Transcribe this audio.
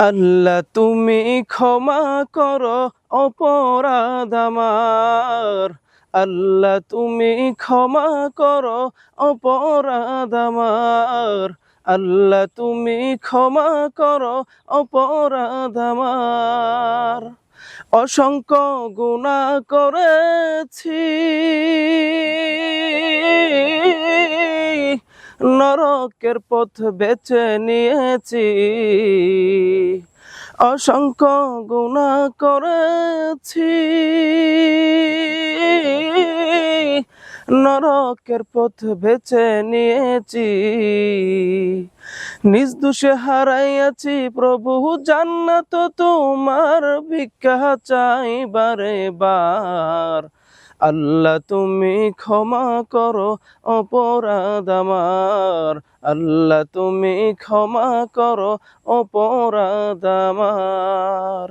আল্লাহ তুমি ক্ষমা করো অপরাধ আমার। আল্লাহ তুমি ক্ষমা করো অপরাধ আমার। আল্লাহ তুমি ক্ষমা করো অপরাধ আমার। অসংখ্য গুনাহ করেছি, নরকের পথ বেছে নিয়েছি। অসংখ্য গুনাহ করেছি, নরকের পথ বেছে নিয়েছি। নিজ দোষে হারাইয়াছি প্রভু জান্নাত তোমার, ভিক্ষা চাই বারে বার। আল্লাহ তুমি ক্ষমা করো অপরাধ আমার। আল্লাহ তুমি ক্ষমা করো অপরাধ আমার।